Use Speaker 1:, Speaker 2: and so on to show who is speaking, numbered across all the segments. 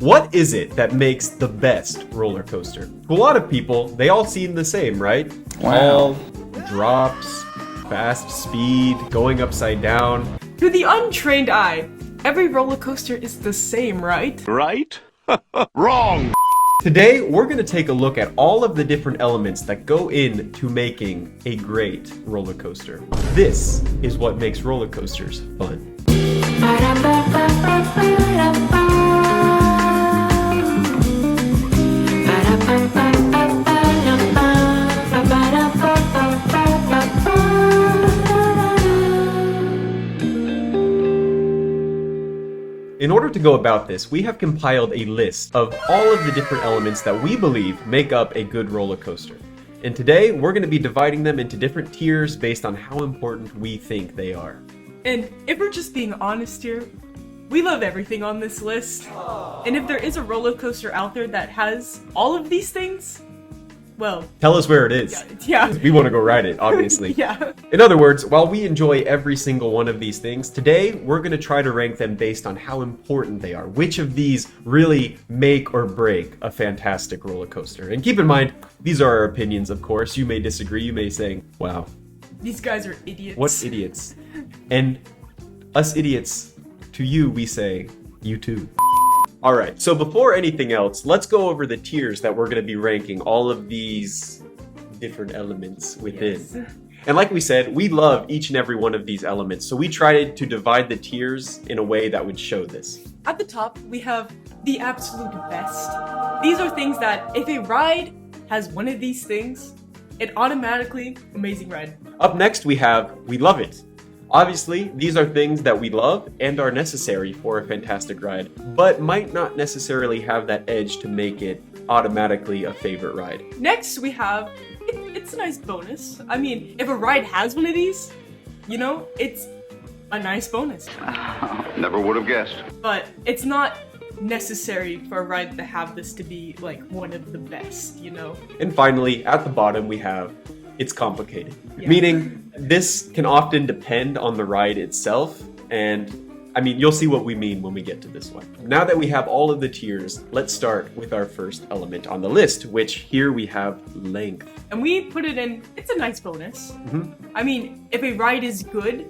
Speaker 1: What is it that makes the best roller coaster? To a lot of people, they all seem the same, right?
Speaker 2: Wow.
Speaker 1: All drops, fast speed, going upside down.
Speaker 3: To the untrained eye, every roller coaster is the same, right?
Speaker 2: Right? Wrong!
Speaker 1: Today, we're going to take a look at all of the different elements that go into making a great roller coaster. This is what makes roller coasters fun. In order to go about this, we have compiled a list of all of the different elements that we believe make up a good roller coaster. And today, we're going to be dividing them into different tiers based on how important we think they are.
Speaker 3: And if we're just being honest here, we love everything on this list. And if there is a roller coaster out there that has all of these things, well,
Speaker 1: Tell us where it is.
Speaker 3: yeah.
Speaker 1: We want to go ride it, obviously.
Speaker 3: Yeah.
Speaker 1: In other words, while we enjoy every single one of these things, today we're going to try to rank them based on how important they are. Which of these really make or break a fantastic roller coaster? And keep in mind, these are our opinions, of course. You may disagree. You may say, wow,
Speaker 3: These guys are idiots.
Speaker 1: what idiots? And us idiots, to you, we say, you too. All right, so before anything else, let's go over the tiers that we're going to be ranking all of these different elements within.
Speaker 3: Yes.
Speaker 1: And like we said, we love each and every one of these elements, so we tried to divide the tiers in a way that would show this.
Speaker 3: At the top, we have the absolute best. These are things that if a ride has one of these things, it automatically amazing ride.
Speaker 1: Up next, we have We Love It. Obviously, these are things that we love and are necessary for a fantastic ride, but might not necessarily have that edge to make it automatically a favorite ride.
Speaker 3: Next, we have it's a nice bonus. I mean, if a ride has one of these, you know, it's a nice bonus.
Speaker 2: Never would have guessed.
Speaker 3: But it's not necessary for a ride to have this to be like one of the best, you know?
Speaker 1: And finally, at the bottom, we have It's Complicated.
Speaker 3: Yeah.
Speaker 1: Meaning, this can often depend on the ride itself, and I mean, you'll see what we mean when we get to this one. Now that we have all of the tiers, let's start with our first element on the list, which here we have length.
Speaker 3: And we put it in, it's a nice bonus. I mean, if a ride is good,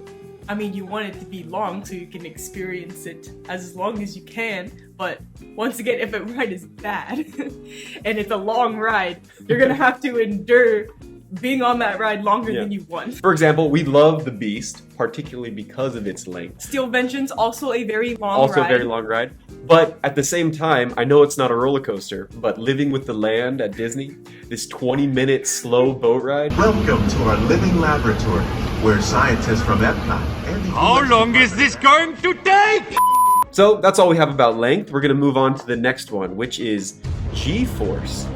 Speaker 3: I mean, you want it to be long so you can experience it as long as you can. But once again, if a ride is bad and it's a long ride, you're gonna have to endure being on that ride longer than you want.
Speaker 1: For example, we love The Beast, particularly because of its length.
Speaker 3: Steel Vengeance, also a very long
Speaker 1: Also
Speaker 3: ride.
Speaker 1: a very long ride. But at the same time, I know it's not a roller coaster, but Living with the Land at Disney, this 20-minute slow boat ride.
Speaker 4: Welcome to our living laboratory, where scientists from Epcot and the
Speaker 5: How long is this going to take?
Speaker 1: So that's all we have about length. We're going to move on to the next one, which is G-Force.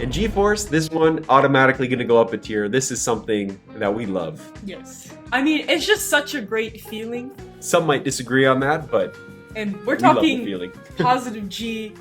Speaker 1: And G-Force, this one automatically going to go up a tier. This is something that we love.
Speaker 3: Yes. I mean, it's just such a great feeling.
Speaker 1: Some might disagree on that, but
Speaker 3: And we're
Speaker 1: we love the
Speaker 3: talking
Speaker 1: feeling.
Speaker 3: positive G,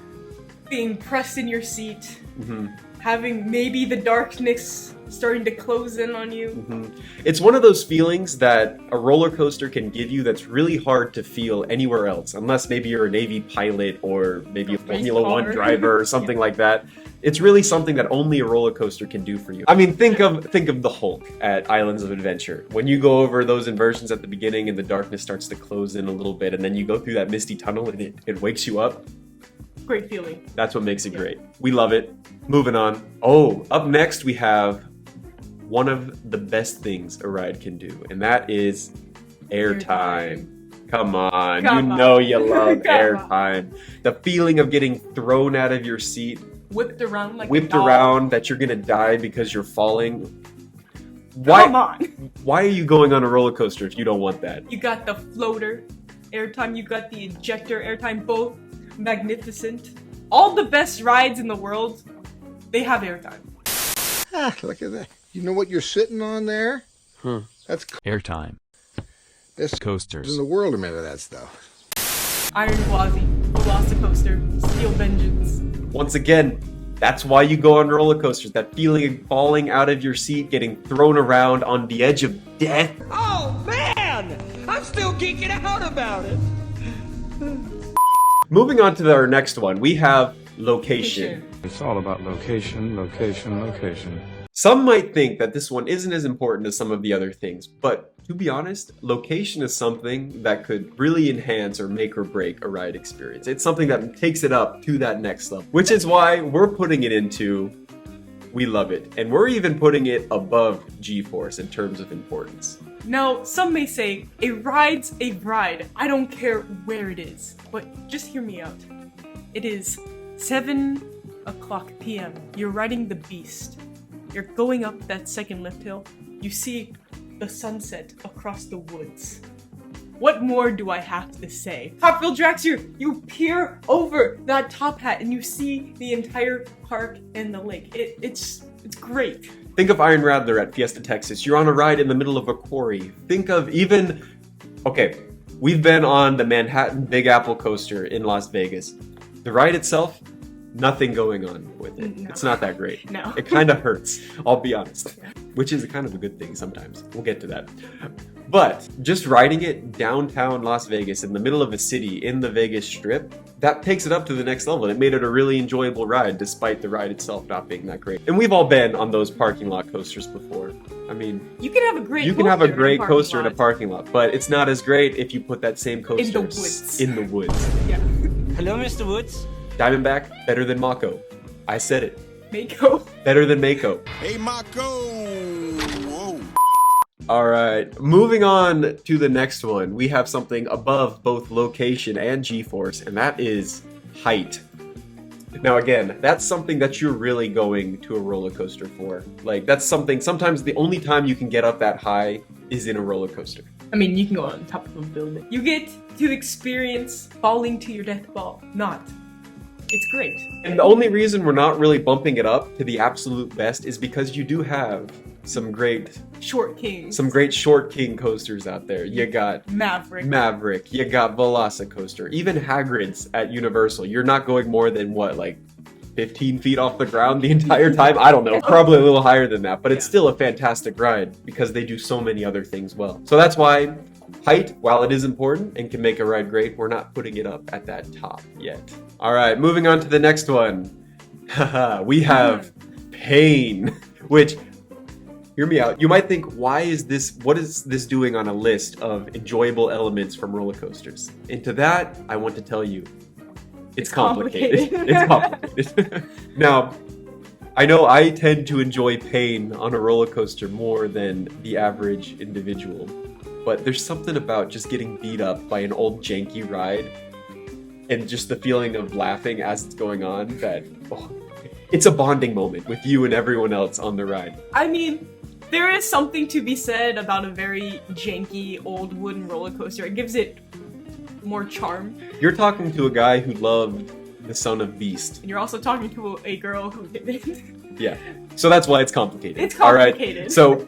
Speaker 3: being pressed in your seat,
Speaker 1: Mm-hmm.
Speaker 3: having maybe the darkness starting to close in on you.
Speaker 1: It's one of those feelings that a roller coaster can give you that's really hard to feel anywhere else, unless maybe you're a Navy pilot or maybe a
Speaker 3: race
Speaker 1: Formula One
Speaker 3: car.
Speaker 1: driver or something like that. It's really something that only a roller coaster can do for you. I mean, think of the Hulk at Islands of Adventure. When you go over those inversions at the beginning and the darkness starts to close in a little bit, and then you go through that misty tunnel and it wakes you up.
Speaker 3: Great feeling.
Speaker 1: That's what makes it great. We love it. Moving on. Oh, up next we have one of the best things a ride can do, and that is airtime. Come on,
Speaker 3: Come
Speaker 1: you
Speaker 3: on.
Speaker 1: know you love
Speaker 3: Come on.
Speaker 1: airtime. The feeling of getting thrown out of your seat,
Speaker 3: Whipped around like a
Speaker 1: whipped
Speaker 3: doll.
Speaker 1: around, that you're gonna die because you're falling.
Speaker 3: Come on.
Speaker 1: Why are you going on a roller coaster if you don't want that?
Speaker 3: You got the floater airtime, you got the ejector airtime, both magnificent. All the best rides in the world, they have airtime.
Speaker 6: Ah, look at that. You know what you're sitting on there? That's
Speaker 5: Airtime.
Speaker 6: this
Speaker 5: Coasters.
Speaker 6: in the world a minute of that stuff.
Speaker 3: Iron Gwazi, Velocicoaster, Steel Vengeance.
Speaker 1: Once again, that's why you go on roller coasters. That feeling of falling out of your seat, getting thrown around on the edge of death.
Speaker 7: Oh man! I'm still geeking out about it.
Speaker 1: Moving on to our next one, we have location.
Speaker 7: It's all about location, location, location.
Speaker 1: Some might think that this one isn't as important as some of the other things, but to be honest, location is something that could really enhance or make or break a ride experience. It's something that takes it up to that next level, which is why we're putting it into We Love It, and we're even putting it above G-Force in terms of importance.
Speaker 3: Now, some may say, a ride's a ride. I don't care where it is. But just hear me out. It is 7 o'clock p.m. You're riding the Beast. You're going up that second lift hill. You see the sunset across the woods. What more do I have to say? Top Fuel Draxier, you peer over that top hat and you see the entire park and the lake. It's great.
Speaker 1: Think of Iron Rattler at Fiesta, Texas. You're on a ride in the middle of a quarry. Think of okay, we've been on the Manhattan Big Apple coaster in Las Vegas. The ride itself, nothing going on with it.
Speaker 3: No.
Speaker 1: It's not that great.
Speaker 3: No.
Speaker 1: It kind of hurts, I'll be honest. Which is kind of a good thing sometimes. We'll get to that. But just riding it downtown Las Vegas in the middle of a city in the Vegas Strip, that takes it up to the next level. It made it a really enjoyable ride despite the ride itself not being that great. And we've all been on those parking lot coasters before. I mean,
Speaker 3: You can have a great
Speaker 1: you can have a
Speaker 3: coaster in
Speaker 1: great
Speaker 3: parking
Speaker 1: coaster in a
Speaker 3: lot.
Speaker 1: parking lot, but it's not as great if you put that same coaster
Speaker 3: the woods.
Speaker 1: in the woods.
Speaker 3: Yeah.
Speaker 5: Hello, Mr. Woods.
Speaker 1: Diamondback, better than Mako. I said it.
Speaker 3: Mako.
Speaker 1: Better than Mako.
Speaker 6: Hey, Mako! Whoa.
Speaker 1: All right, moving on to the next one. We have something above both location and G-Force, and that is height. Now again, that's something that you're really going to a roller coaster for. Like, that's something, sometimes the only time you can get up that high is in a roller coaster.
Speaker 3: I mean, you can go on top of a building. You get to experience falling to your death ball. Not. It's great.
Speaker 1: And the only reason we're not really bumping it up to the absolute best is because you do have some great
Speaker 3: Short King.
Speaker 1: short king coasters out there. You got
Speaker 3: Maverick.
Speaker 1: you got Velocicoaster, even Hagrid's at Universal. You're not going more than what, like 15 feet off the ground the entire time? I don't know, probably a little higher than that, but it's still a fantastic ride because they do so many other things well. So that's why height, while it is important and can make a ride great, we're not putting it up at that top yet. All right, moving on to the next one. We have Pain, which, hear me out. You might think, what is this doing on a list of enjoyable elements from roller coasters? And to that, I want to tell you, it's complicated. It's complicated. Now, I know I tend to enjoy Pain on a roller coaster more than the average individual, but there's something about just getting beat up by an old janky ride and just the feeling of laughing as it's going on that, it's a bonding moment with you and everyone else on the ride.
Speaker 3: I mean, there is something to be said about a very janky old wooden roller coaster. It gives it more charm.
Speaker 1: You're talking to a guy who loved the Son of Beast.
Speaker 3: And you're also talking to a girl who didn't.
Speaker 1: Yeah. So that's why it's complicated.
Speaker 3: It's complicated.
Speaker 1: All right? So,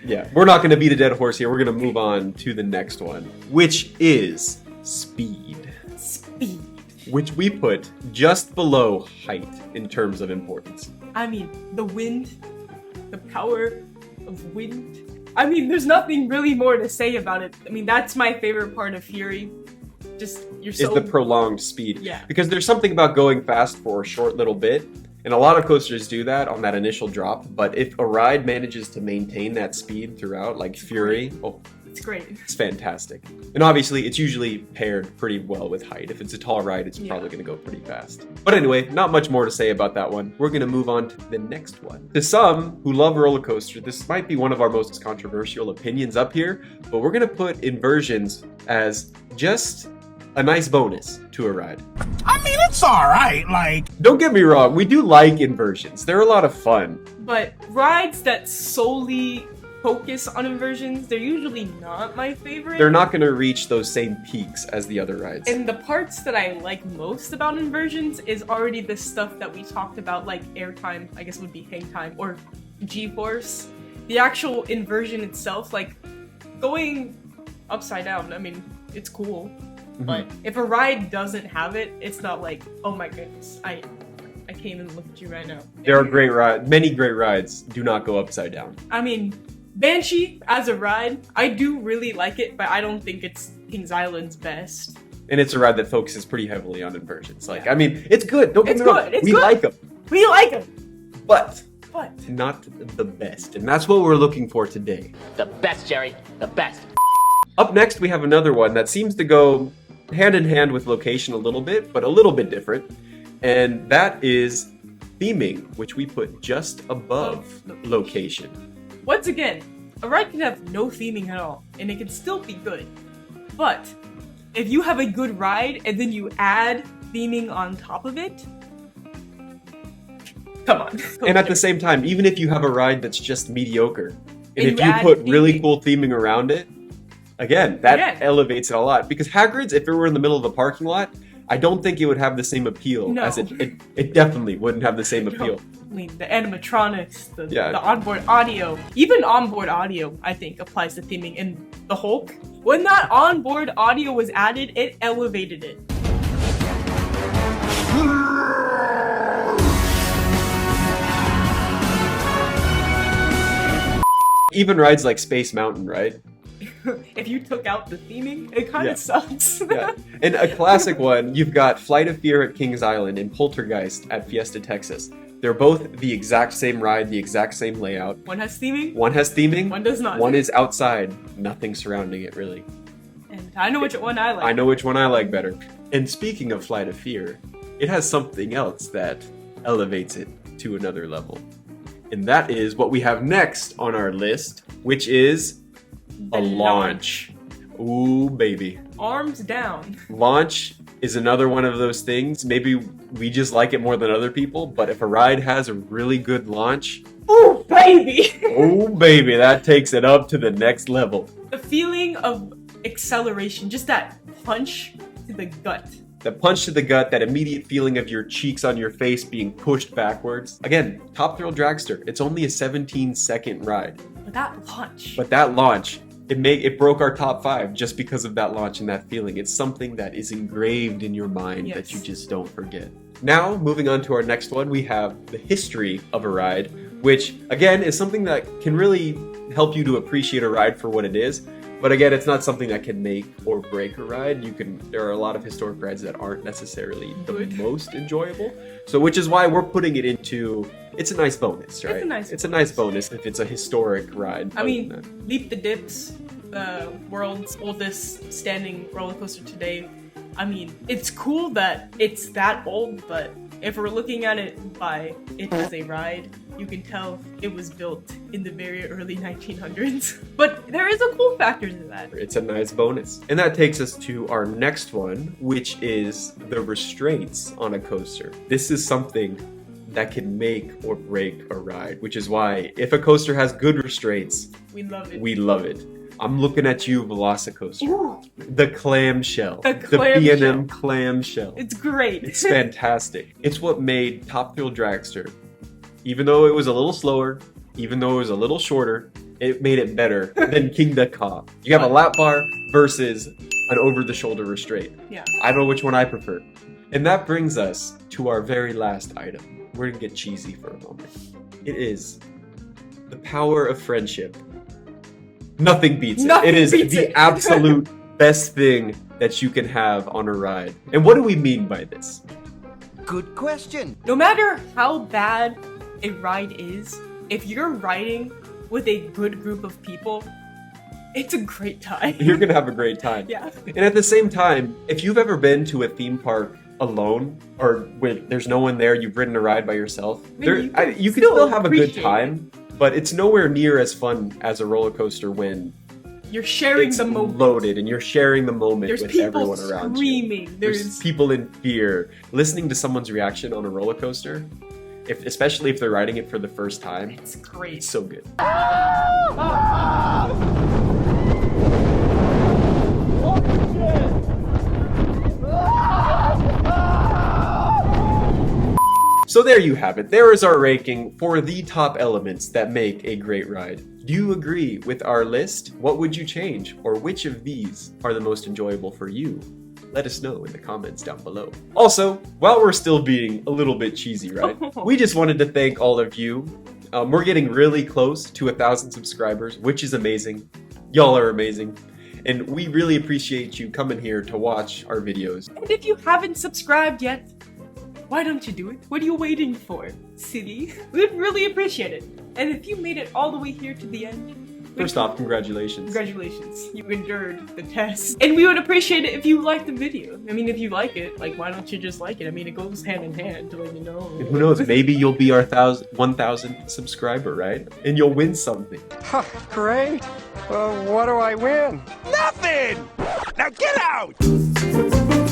Speaker 1: yeah, we're not going to beat a dead horse here. We're going to move on to the next one, which is speed.
Speaker 3: Speed.
Speaker 1: Which we put just below height in terms of importance.
Speaker 3: I mean, the wind, the power of wind. I mean, there's nothing really more to say about it. I mean, that's my favorite part of Fury. Just, you're so...
Speaker 1: Is the prolonged speed.
Speaker 3: Yeah.
Speaker 1: Because there's something about going fast for a short little bit, and a lot of coasters do that on that initial drop, but if a ride manages to maintain that speed throughout, like Fury,
Speaker 3: it's great.
Speaker 1: It's fantastic. And obviously, it's usually paired pretty well with height. If it's a tall ride, it's probably going to go pretty fast. But anyway, not much more to say about that one. We're going to move on to the next one. To some who love roller coasters, this might be one of our most controversial opinions up here, but we're going to put inversions as just a nice bonus to a ride.
Speaker 8: I mean, it's alright, like...
Speaker 1: Don't get me wrong, we do like inversions. They're a lot of fun.
Speaker 3: But rides that solely focus on inversions, they're usually not my favorite.
Speaker 1: They're not going to reach those same peaks as the other rides.
Speaker 3: And the parts that I like most about inversions is already the stuff that we talked about, like airtime, I guess would be hang time, or G-Force. The actual inversion itself, like going upside down, I mean, it's cool. But if a ride doesn't have it, it's not like, oh my goodness, I can't even look at you right now.
Speaker 1: There are great rides. Many great rides do not go upside down.
Speaker 3: I mean, Banshee as a ride, I do really like it, but I don't think it's Kings Island's best.
Speaker 1: And it's a ride that focuses pretty heavily on inversions. Like, I mean, it's good. Don't get
Speaker 3: It's
Speaker 1: me wrong.
Speaker 3: good, it's
Speaker 1: We
Speaker 3: good.
Speaker 1: like them,
Speaker 3: We like them,
Speaker 1: but
Speaker 3: but
Speaker 1: not the best. And that's what we're looking for today.
Speaker 9: The best, Jerry. The best.
Speaker 1: Up next, we have another one that seems to go hand in hand with location a little bit, but a little bit different. And that is theming, which we put just above location.
Speaker 3: once again, a ride can have no theming at all, and it can still be good. But if you have a good ride and then you add theming on top of it, come on.
Speaker 1: And at the same time, even if you have a ride that's just mediocre, and
Speaker 3: And
Speaker 1: if
Speaker 3: you
Speaker 1: you
Speaker 3: add
Speaker 1: put really
Speaker 3: theming.
Speaker 1: cool theming around it, again, that
Speaker 3: Again.
Speaker 1: elevates it a lot. Because Hagrid's, if it were in the middle of a parking lot, I don't think it would have the same appeal
Speaker 3: No.
Speaker 1: as it definitely wouldn't have the same appeal.
Speaker 3: I mean, the animatronics, the
Speaker 1: Yeah.
Speaker 3: onboard audio, even onboard audio, I think, applies to theming. And the Hulk, when that onboard audio was added, it elevated it.
Speaker 1: Even rides like Space Mountain, right?
Speaker 3: If you took out the theming, it kind of
Speaker 1: Yeah.
Speaker 3: sucks.
Speaker 1: Yeah. And a classic one, you've got Flight of Fear at Kings Island and Poltergeist at Fiesta, Texas. They're both the exact same ride, the exact same layout.
Speaker 3: One has theming,
Speaker 1: One has theming,
Speaker 3: one does not.
Speaker 1: one is outside, nothing surrounding it really.
Speaker 3: And I know which one I like.
Speaker 1: I know which one I like better. And speaking of Flight of Fear, it has something else that elevates it to another level. And that is what we have next on our list, which is a
Speaker 3: The
Speaker 1: launch. Ooh, baby.
Speaker 3: Arms down.
Speaker 1: Launch is another one of those things. Maybe we just like it more than other people, but if a ride has a really good launch,
Speaker 3: Ooh, baby!
Speaker 1: oh baby, that takes it up to the next level.
Speaker 3: The feeling of acceleration, just that punch to the gut.
Speaker 1: The punch to the gut, that immediate feeling of your cheeks on your face being pushed backwards. Again, Top Thrill Dragster, it's only a 17-second ride.
Speaker 3: But that punch.
Speaker 1: But that launch, it broke our top 5 just because of that launch and that feeling. It's something that is engraved in your mind that you
Speaker 3: Yes.
Speaker 1: just don't forget. Now, moving on to our next one, we have the history of a ride, which again is something that can really help you to appreciate a ride for what it is. But again, it's not something that can make or break a ride. There are a lot of historic rides that aren't necessarily the
Speaker 3: Good.
Speaker 1: most enjoyable. So, which is why we're putting it into. It's a nice bonus, right?
Speaker 3: It's a nice
Speaker 1: nice bonus if it's a historic ride.
Speaker 3: I
Speaker 1: other
Speaker 3: mean,
Speaker 1: than that.
Speaker 3: Leap the Dips, the world's oldest standing roller coaster today. I mean, it's cool that it's that old, but if we're looking at it by it as a ride, you can tell it was built in the very early 1900s. But there is a cool factor to that.
Speaker 1: It's a nice bonus. And that takes us to our next one, which is the restraints on a coaster. This is something that can make or break a ride, which is why if a coaster has good restraints,
Speaker 3: We love it.
Speaker 1: we love it. I'm looking at you, Velocicoaster.
Speaker 3: Ooh,
Speaker 1: The clamshell.
Speaker 3: The
Speaker 1: B&M clamshell.
Speaker 3: it's great.
Speaker 1: It's fantastic. It's what made Top Thrill Dragster, even though it was a little slower, even though it was a little shorter, it made it better than King Da Ka. You have a lap bar versus an over-the-shoulder restraint.
Speaker 3: Yeah.
Speaker 1: I don't know which one I prefer. And that brings us to our very last item. We're gonna get cheesy for a moment. It is the power of friendship. Nothing beats it.
Speaker 3: Nothing
Speaker 1: It is
Speaker 3: beats
Speaker 1: the
Speaker 3: it.
Speaker 1: absolute best thing that you can have on a ride. And what do we mean by this?
Speaker 9: Good question.
Speaker 3: No matter how bad a ride is, if you're riding with a good group of people, it's a great time.
Speaker 1: You're gonna have a great time.
Speaker 3: Yeah.
Speaker 1: And at the same time, if you've ever been to a theme park alone, or when there's no one there, you've ridden a ride by yourself,
Speaker 3: Then
Speaker 1: you can
Speaker 3: still
Speaker 1: still have a good
Speaker 3: appreciate
Speaker 1: time, but it's nowhere near as fun as a roller coaster when
Speaker 3: You're sharing
Speaker 1: it's
Speaker 3: the moment.
Speaker 1: loaded and you're sharing the moment
Speaker 3: There's
Speaker 1: with
Speaker 3: people
Speaker 1: everyone around you.
Speaker 3: screaming.
Speaker 1: There's people in fear. Listening to someone's reaction on a roller coaster, especially if they're riding it for the first time,
Speaker 3: It's great.
Speaker 1: it's so good. So there you have it. There is our ranking for the top elements that make a great ride. Do you agree with our list? What would you change? Or which of these are the most enjoyable for you? Let us know in the comments down below. Also, while we're still being a little bit cheesy, right? We just wanted to thank all of you. We're getting really close to 1,000 subscribers, which is amazing. Y'all are amazing. And we really appreciate you coming here to watch our videos.
Speaker 3: And if you haven't subscribed yet, why don't you do it? What are you waiting for? Silly. We'd really appreciate it. And if you made it all the way here to the end,
Speaker 1: First off, congratulations.
Speaker 3: congratulations. You endured the test. And we would appreciate it if you liked the video. I mean, if you like it, like, why don't you just like it? I mean, it goes hand in hand to let you know.
Speaker 1: And who knows, maybe you'll be our 1,000th subscriber, right? And you'll win something.
Speaker 5: Great. Well, what do I win?
Speaker 8: Nothing! Now get out!